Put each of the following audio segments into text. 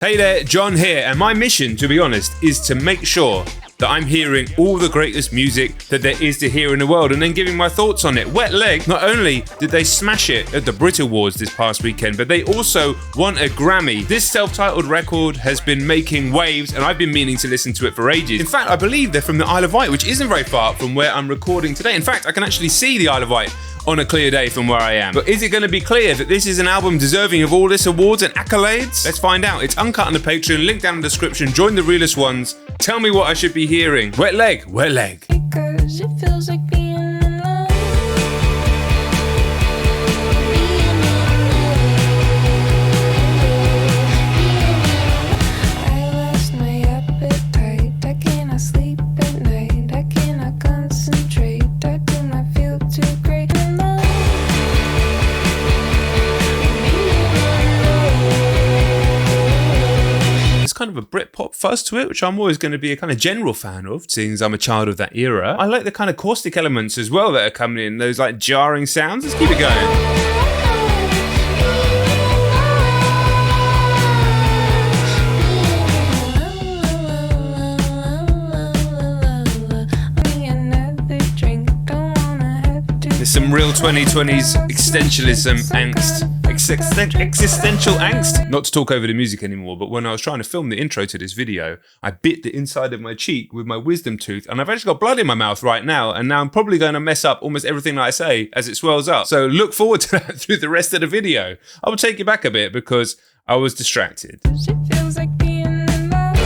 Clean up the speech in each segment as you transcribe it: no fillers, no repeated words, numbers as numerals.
Hey there, John here, and my mission, to be honest, is to make sure that I'm hearing all the greatest music that there is to hear in the world and then giving my thoughts on it. Wet Leg, not only did they smash it at the Brit Awards this past weekend, but they also won a Grammy. This self-titled record has been making waves, and I've been meaning to listen to it for ages. In fact, I believe they're from the Isle of Wight, which isn't very far from where I'm recording today. In fact, I can actually see the Isle of Wight on a clear day from where I am. But is it going to be clear that this is an album deserving of all this awards and accolades? Let's find out. It's uncut on the Patreon, link down in the description. Join the realest ones. Tell me what I should be hearing. Wet Leg, Wet Leg. Because it feels like being alone. I lost my appetite. I cannot sleep at night. I cannot concentrate. I do not feel too great alone. There's kind of a Britpop fuzz to it, which I'm always going to be a kind of general fan of, seeing as I'm a child of that era. I like the kind of caustic elements as well that are coming in, those like jarring sounds. Let's keep it going. There's some real 2020s existentialism angst. Existential angst. Not to talk over the music anymore, but when I was trying to film the intro to this video, I bit the inside of my cheek with my wisdom tooth, and I've actually got blood in my mouth right now, and now I'm probably going to mess up almost everything that I say as it swells up. So look forward to that through the rest of the video. I will take you back a bit because I was distracted. It feels like being alone.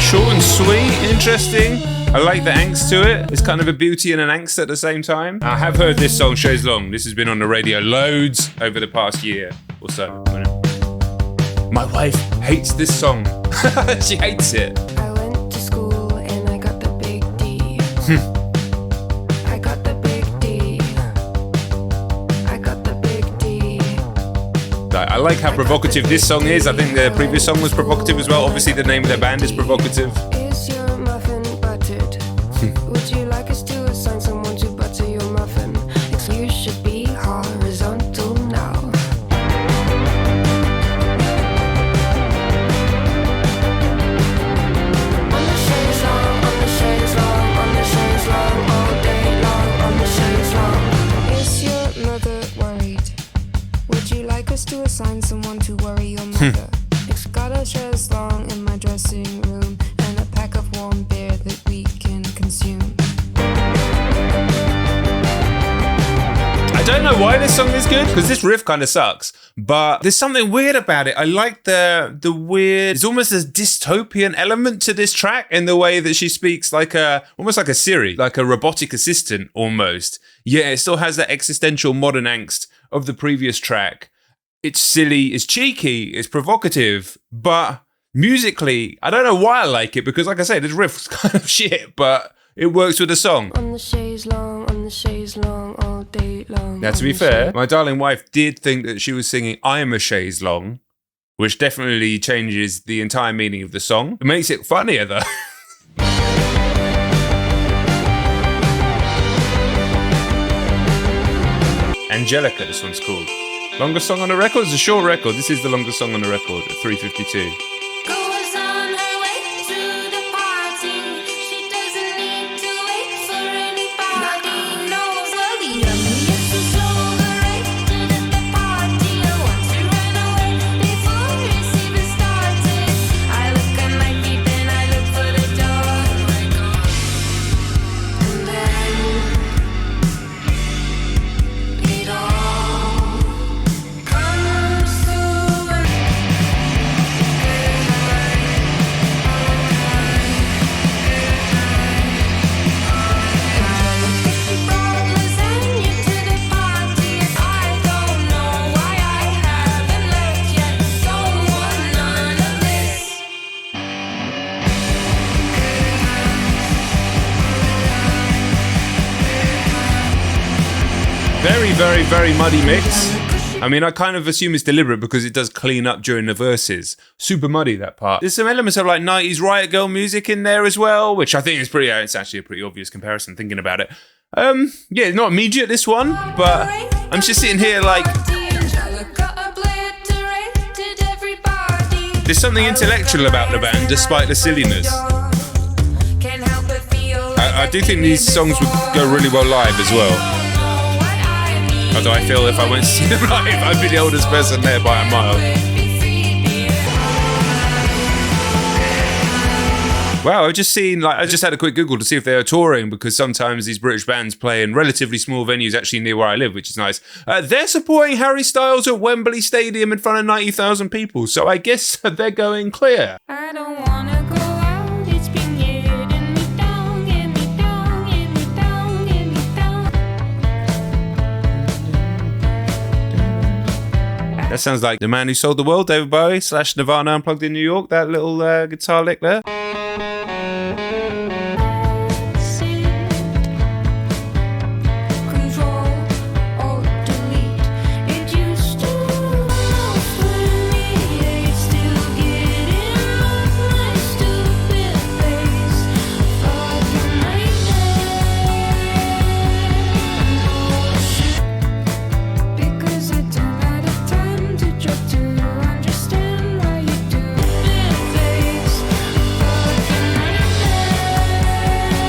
Short and sweet, interesting. I like the angst to it. It's kind of a beauty and an angst at the same time. I have heard this song, Chaise Longue. This has been on the radio loads over the past year or so. My wife hates this song. She hates it. I went to school and I got the big D. I got the big D. I got the big D. I like how provocative this song is. I think the previous song was provocative as well. Obviously, the name of their band is provocative. Is your muffin buttered? Would you like us to assign someone to butter your muffin? You should be horizontal now. On the chaise longue, on the chaise longue, on the chaise longue, all day long, on the chaise longue. Is your mother worried? Would you like us to assign someone to worry your mother? It's got a chaise longue in my dressing room and a pack of warm beer that we can consume. I don't know why this song is good, because this riff kind of sucks, but there's something weird about it. I like the weird, there's almost a dystopian element to this track in the way that she speaks like almost like a Siri, like a robotic assistant almost. Yeah, it still has that existential modern angst of the previous track. It's silly, it's cheeky, it's provocative, but musically, I don't know why I like it, because like I say, this riff's kind of shit, but it works with the song. On the chaise longue, all day long. Now, to be fair, my darling wife did think that she was singing I'm a Chaise Longue, which definitely changes the entire meaning of the song. It makes it funnier, though. Angelica, this one's called. Longest song on the record? It's a short record. This is the longest song on the record at 3:52. Goes on her way to the party. She doesn't need to wait for anybody. Knows well the yummiest is overrated at the party. I want to run away before it's even started. I look at my feet and I look for the door. And then it all comes to an Very, very, very muddy mix. I mean, I kind of assume it's deliberate because it does clean up during the verses. Super muddy, that part. There's some elements of like 90s Riot Girl music in there as well, which I think is it's actually a pretty obvious comparison thinking about it. Yeah, not immediate, this one, but I'm just sitting here like, there's something intellectual about the band despite the silliness. I do think these songs would go really well live as well. Although I feel if I went to see them live, I'd be the oldest person there by a mile. Wow, I just had a quick Google to see if they are touring, because sometimes these British bands play in relatively small venues actually near where I live, which is nice. They're supporting Harry Styles at Wembley Stadium in front of 90,000 people, so I guess they're going clear. I don't wanna go out, it's been getting me down, get me down, get me down, get me down. That sounds like The Man Who Sold the World, David Bowie / Nirvana Unplugged in New York, that little guitar lick there.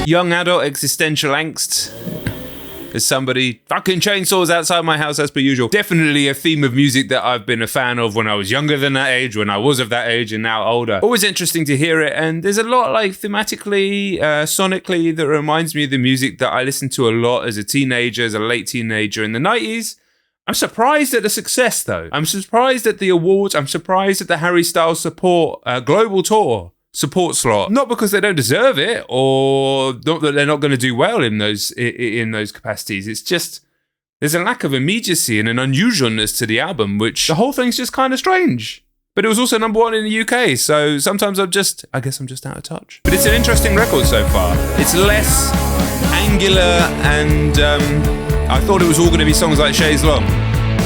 Young adult existential angst. As somebody, fucking chainsaws outside my house as per usual. Definitely a theme of music that I've been a fan of when I was younger than that age, when I was of that age, and now older. Always interesting to hear it, and there's a lot like thematically, sonically, that reminds me of the music that I listened to a lot as a teenager, as a late teenager in the 90s. I'm surprised at the success though. I'm surprised at the awards. I'm surprised at the Harry Styles support global tour support slot. Not because they don't deserve it, or not that they're not going to do well in those capacities. It's just there's a lack of immediacy and an unusualness to the album, which the whole thing's just kind of strange. But it was also #1 in the UK, so sometimes I guess I'm just out of touch. But it's an interesting record so far. It's less angular, and I thought it was all going to be songs like Chaise Long.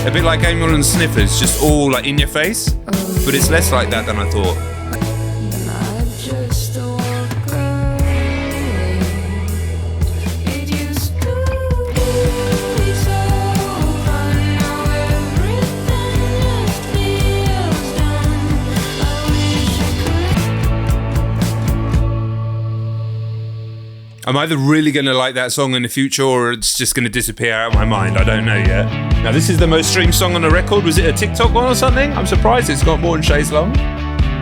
A bit like Amyl and Sniffers, just all like in your face. But it's less like that than I thought. I'm either really going to like that song in the future, or it's just going to disappear out of my mind. I don't know yet. Now, this is the most streamed song on the record. Was it a TikTok one or something? I'm surprised it's got more than Chaise Long.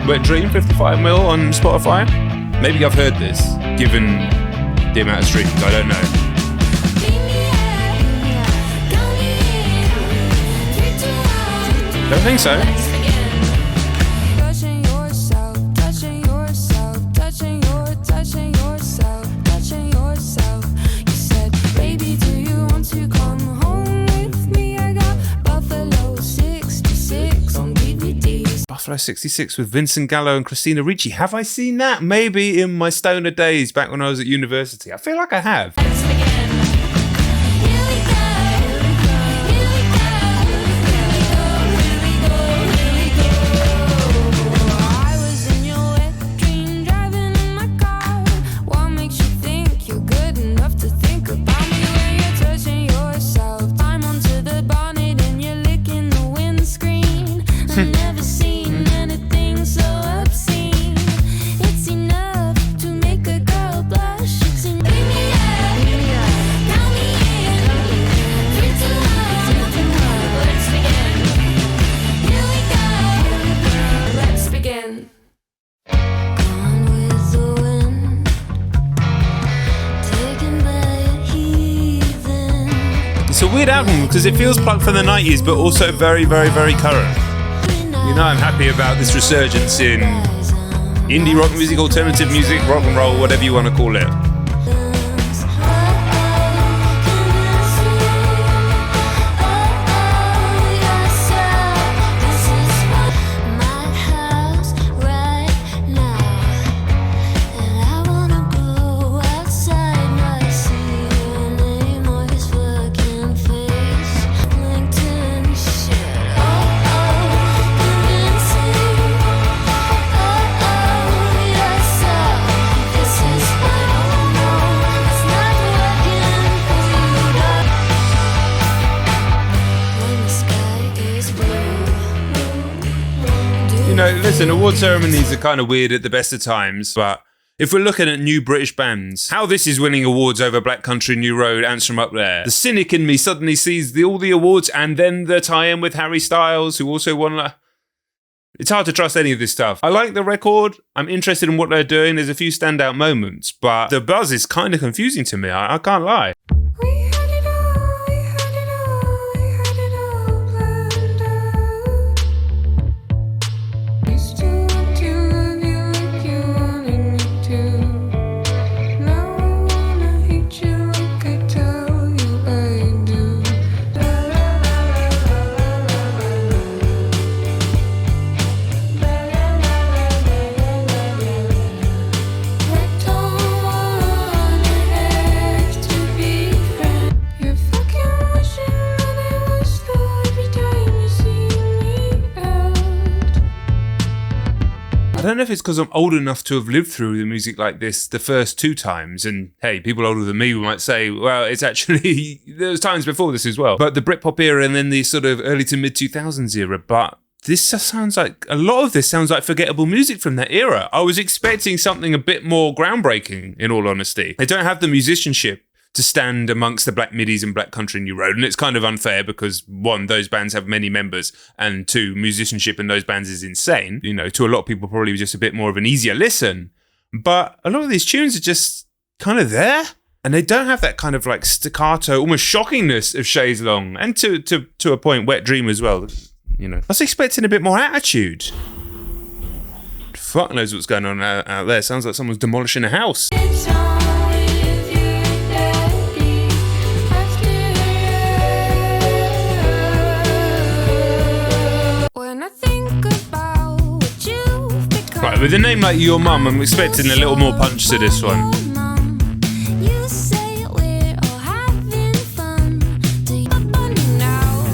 Wet Dream, 55 mil on Spotify. Maybe I've heard this, given the amount of streams. I don't know. Don't think so. Buffalo 66 with Vincent Gallo and Christina Ricci. Have I seen that? Maybe in my stoner days back when I was at university. I feel like I have. Weird album because it feels plucked from the 90s but also very, very, very current. You know, I'm happy about this resurgence in indie rock music, alternative music, rock and roll, whatever you want to call it. listen, award ceremonies are kind of weird at the best of times, but if we're looking at new British bands, how this is winning awards over Black Country, New Road, Answer 'Em Up There. The cynic in me suddenly sees all the awards and then the tie-in with Harry Styles, who also won. It's hard to trust any of this stuff. I like the record. I'm interested in what they're doing. There's a few standout moments, but the buzz is kind of confusing to me. I can't lie. We had it all, we had it all, we had it all planned out. Used to want to love you like you wanted me to. Now I wanna hate you like I tell you I do. I don't want an ex to be friends. You're fucking wishing that I was slow every time you see me out. I don't know if it's because I'm old enough to have lived through the music like this the first two times, and hey, people older than me might say, well, it's actually, there's times before this as well, but the Britpop era and then the sort of early to mid 2000s era, but this just sounds like, a lot of this sounds like forgettable music from that era. I was expecting something a bit more groundbreaking, in all honesty. They don't have the musicianship to stand amongst the Black Middies and Black Country New Road, and it's kind of unfair because, one, those bands have many members, and two, musicianship in those bands is insane. You know, to a lot of people probably just a bit more of an easier listen, but a lot of these tunes are just kind of there, and they don't have that kind of like staccato, almost shockingness of Chaise Long, and to a point, Wet Dream as well. You know, I was expecting a bit more attitude. Fuck knows what's going on out there. Sounds like someone's demolishing a house. It's on with you, Daddy, after. When I think about what you've become. Right, with a name like Your Mum, I'm expecting a little more punch to this one. You say we're all having fun. Do you on you now?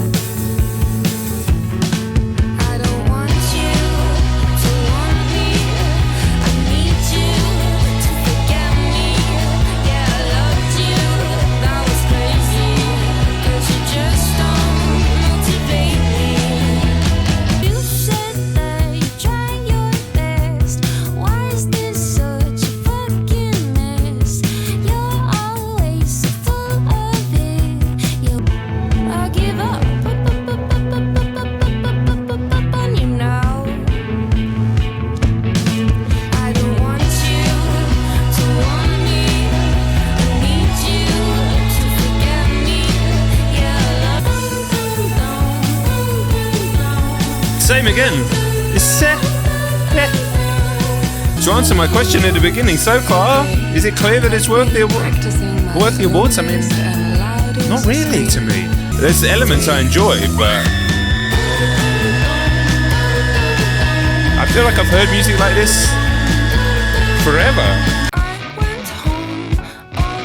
I don't want you to want me. I need you to forget me. Yeah, I loved you. That was crazy. 'Cause you just don't motivate me. You said that you try your best. Why is this such a fucking mess? You're always so full of it. I give up on you now. I don't want you to want me. I need you to forget me. Yeah, love. Same again. To answer my question at the beginning, so far, is it clear that it's worth the awards? I mean, not really to me. There's elements I enjoy, but I feel like I've heard music like this forever. I went home all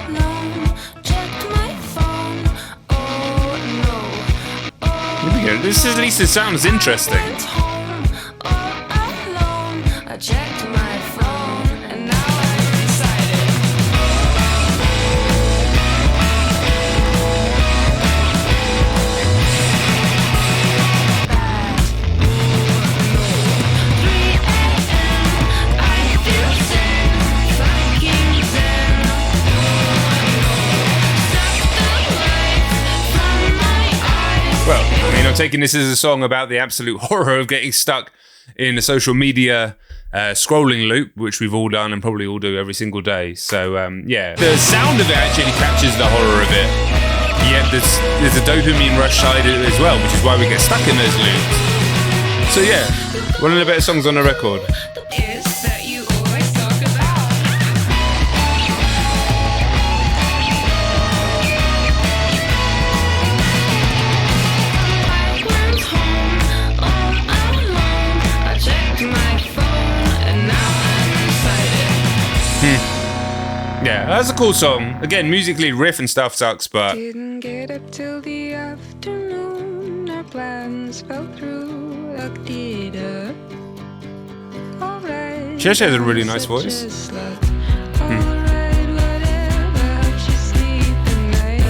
alone, checked my phone. Oh no. Here we go. This at least it sounds interesting. Went home all alone. I checked my phone and now I'm excited. Bad. 3 a.m. I feel zen, fucking zen. Suck the light from my eyes. Well, I mean, I'm taking this as a song about the absolute horror of getting stuck in a social media scrolling loop, which we've all done and probably all do every single day. So, yeah. The sound of it actually captures the horror of it. Yet there's a dopamine rush side of it as well, which is why we get stuck in those loops. So, yeah, one of the better songs on the record. Is that you always talk about. I went home all alone. I checked my phone and now I'm excited. Yeah, that's a cool song. Again, musically, riff and stuff sucks, but Didn't get up till the afternoon. Our plans fell through. Luck did up. Alright. she actually has a really nice voice. Alright, whatever. Helps you sleep at night.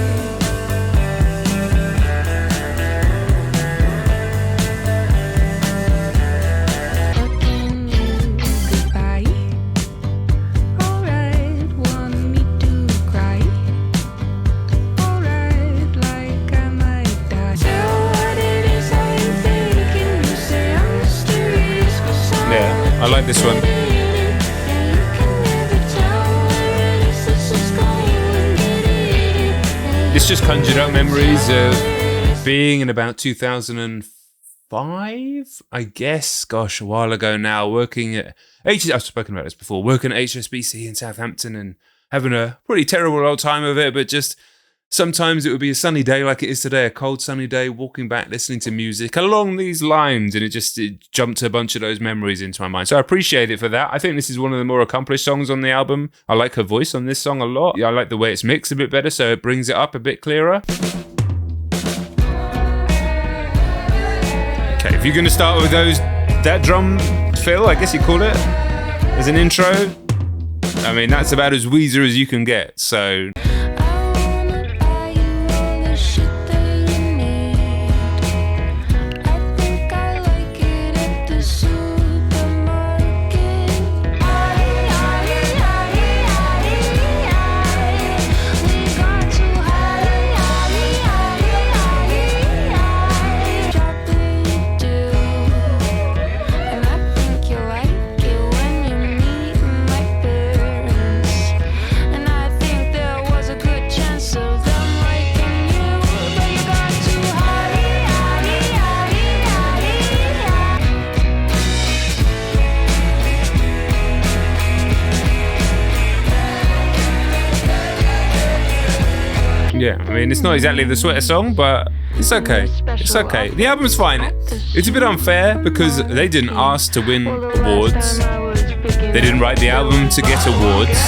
like this one. This just conjured up memories of being in about 2005, I guess. Gosh, a while ago now, working at I've spoken about this before, working at HSBC in Southampton and having a pretty terrible old time of it, but just sometimes it would be a sunny day like it is today, a cold sunny day, walking back, listening to music along these lines, and it jumped a bunch of those memories into my mind. So I appreciate it for that. I think this is one of the more accomplished songs on the album. I like her voice on this song a lot. I like the way it's mixed a bit better, so it brings it up a bit clearer. Okay, if you're going to start with that drum fill, I guess you call it, as an intro, I mean, that's about as Weezer as you can get, so... Yeah, I mean, it's not exactly the sweater song, but it's okay. It's okay. The album's fine. It's a bit unfair because they didn't ask to win awards. They didn't write the album to get awards.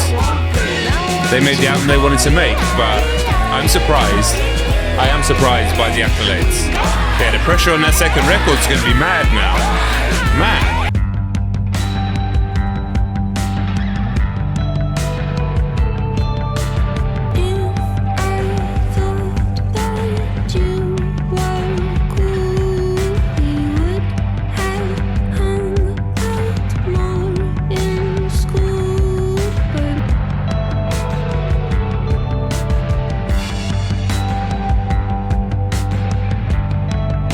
They made the album they wanted to make, but I'm surprised. I am surprised by the accolades. Okay, the pressure on that second record's going to be mad now. Mad.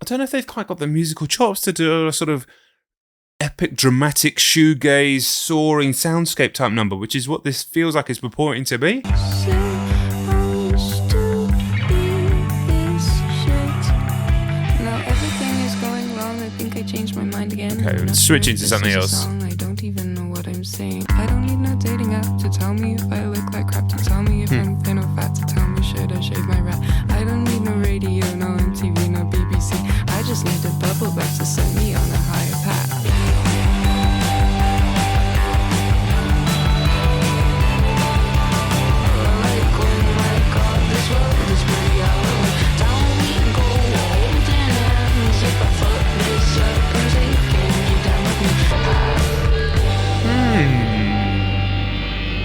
I don't know if they've quite got the musical chops to do a sort of epic, dramatic, shoegaze, soaring soundscape type number, which is what this feels like it's purporting to be. Okay, let's switch into something else. I don't even know what I'm saying. I don't need no dating app to tell me if I look like crap, to tell me if I'm thin or fat, to tell me should I shave my rat. I don't need no radio, no MTV, no BBC. I just need a bubble bath to set me on a higher path.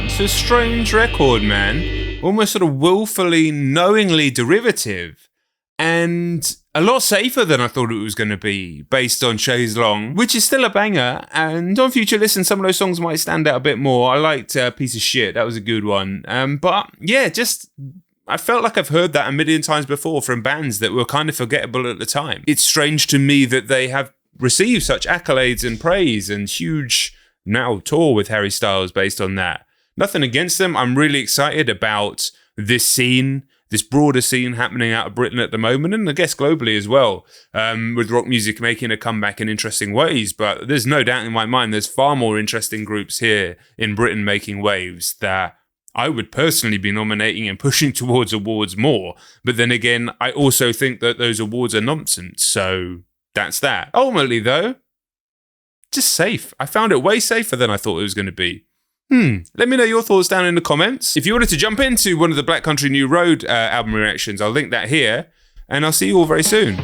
It's a strange record, man. Almost sort of willfully, knowingly derivative. And a lot safer than I thought it was going to be, based on Chaise Long, which is still a banger. And on future listen, some of those songs might stand out a bit more. I liked Piece of Shit. That was a good one. But yeah, I felt like I've heard that a million times before from bands that were kind of forgettable at the time. It's strange to me that they have received such accolades and praise and huge now tour with Harry Styles based on that. Nothing against them. I'm really excited about this scene, this broader scene happening out of Britain at the moment, and I guess globally as well, with rock music making a comeback in interesting ways. But there's no doubt in my mind there's far more interesting groups here in Britain making waves that I would personally be nominating and pushing towards awards more. But then again, I also think that those awards are nonsense. So that's that. Ultimately, though, just safe. I found it way safer than I thought it was going to be. Let me know your thoughts down in the comments. If you wanted to jump into one of the Black Country New Road album reactions, I'll link that here. And I'll see you all very soon.